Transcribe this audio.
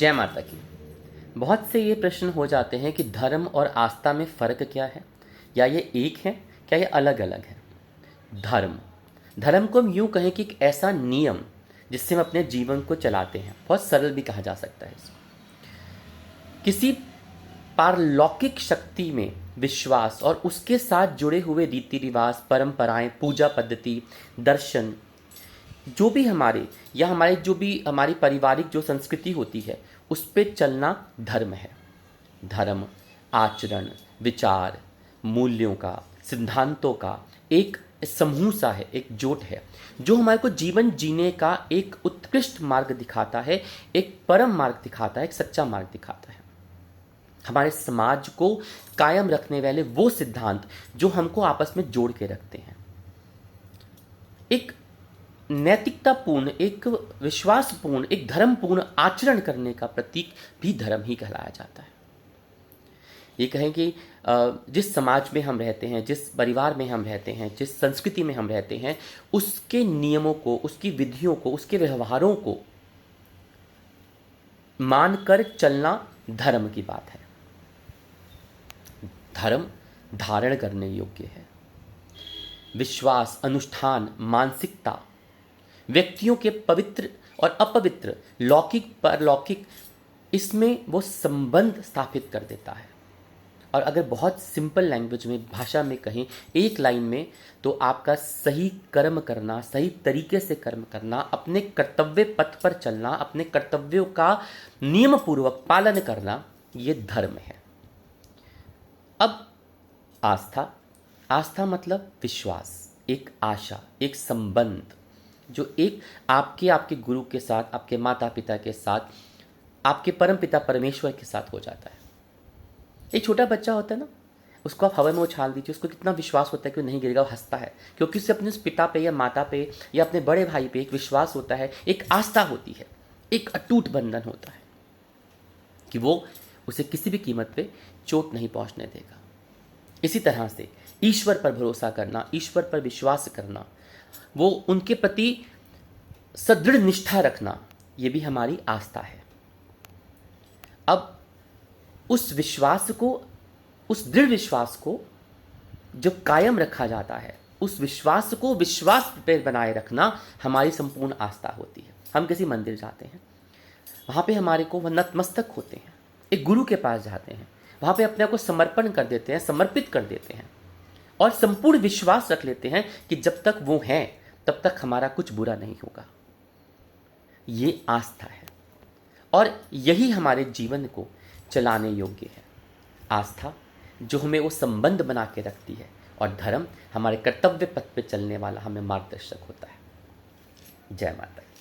जय माता की। बहुत से ये प्रश्न हो जाते हैं कि धर्म और आस्था में फ़र्क क्या है, या ये एक है, क्या ये अलग अलग है। धर्म धर्म को हम यूँ कहें कि एक ऐसा नियम जिससे हम अपने जीवन को चलाते हैं। बहुत सरल भी कहा जा सकता है इसको। किसी पारलौकिक शक्ति में विश्वास और उसके साथ जुड़े हुए रीति रिवाज, परंपराएं, पूजा पद्धति, दर्शन, जो भी हमारी पारिवारिक जो संस्कृति होती है उस पे चलना धर्म है। धर्म आचरण, विचार, मूल्यों का, सिद्धांतों का एक समूह सा है, एक जोट है जो हमारे को जीवन जीने का एक उत्कृष्ट मार्ग दिखाता है, एक परम मार्ग दिखाता है, एक सच्चा मार्ग दिखाता है। हमारे समाज को कायम रखने वाले वो सिद्धांत जो हमको आपस में जोड़ के रखते हैं। एक नैतिकतापूर्ण, एक विश्वासपूर्ण, एक धर्मपूर्ण आचरण करने का प्रतीक भी धर्म ही कहलाया जाता है। ये कहें कि जिस समाज में हम रहते हैं, जिस परिवार में हम रहते हैं, जिस संस्कृति में हम रहते हैं, उसके नियमों को, उसकी विधियों को, उसके व्यवहारों को मानकर चलना धर्म की बात है। धर्म धारण करने योग्य है। विश्वास, अनुष्ठान, मानसिकता व्यक्तियों के पवित्र और अपवित्र, लौकिक परलौकिक, इसमें वो संबंध स्थापित कर देता है। और अगर बहुत सिंपल लैंग्वेज में, भाषा में कहें, एक लाइन में, तो आपका सही कर्म करना, सही तरीके से कर्म करना, अपने कर्तव्य पथ पर चलना, अपने कर्तव्यों का नियम पूर्वक पालन करना, ये धर्म है। अब आस्था मतलब विश्वास, एक आशा, एक संबंध जो एक आपके गुरु के साथ, आपके माता पिता के साथ, आपके परम पिता परमेश्वर के साथ हो जाता है। एक छोटा बच्चा होता है ना, उसको आप हवा में उछाल दीजिए, उसको कितना विश्वास होता है कि वो नहीं गिरेगा, वो हंसता है, क्योंकि उससे अपने पिता पे या माता पे या अपने बड़े भाई पे एक विश्वास होता है, एक आस्था होती है, एक अटूट बंधन होता है कि वो उसे किसी भी कीमत पे चोट नहीं पहुंचने देगा। इसी तरह से ईश्वर पर भरोसा करना, ईश्वर पर विश्वास करना, वो उनके प्रति सदृढ़ निष्ठा रखना, ये भी हमारी आस्था है। अब उस विश्वास को, उस दृढ़ विश्वास को जब कायम रखा जाता है, उस विश्वास को विश्वास पे बनाए रखना हमारी संपूर्ण आस्था होती है। हम किसी मंदिर जाते हैं, वहाँ पे हमारे को नतमस्तक होते हैं, एक गुरु के पास जाते हैं, वहाँ पे अपने आप को समर्पण कर देते हैं, समर्पित कर देते हैं और संपूर्ण विश्वास रख लेते हैं कि जब तक वो हैं तब तक हमारा कुछ बुरा नहीं होगा। ये आस्था है और यही हमारे जीवन को चलाने योग्य है। आस्था जो हमें वो संबंध बना के रखती है, और धर्म हमारे कर्तव्य पथ पे चलने वाला हमें मार्गदर्शक होता है। जय माता की।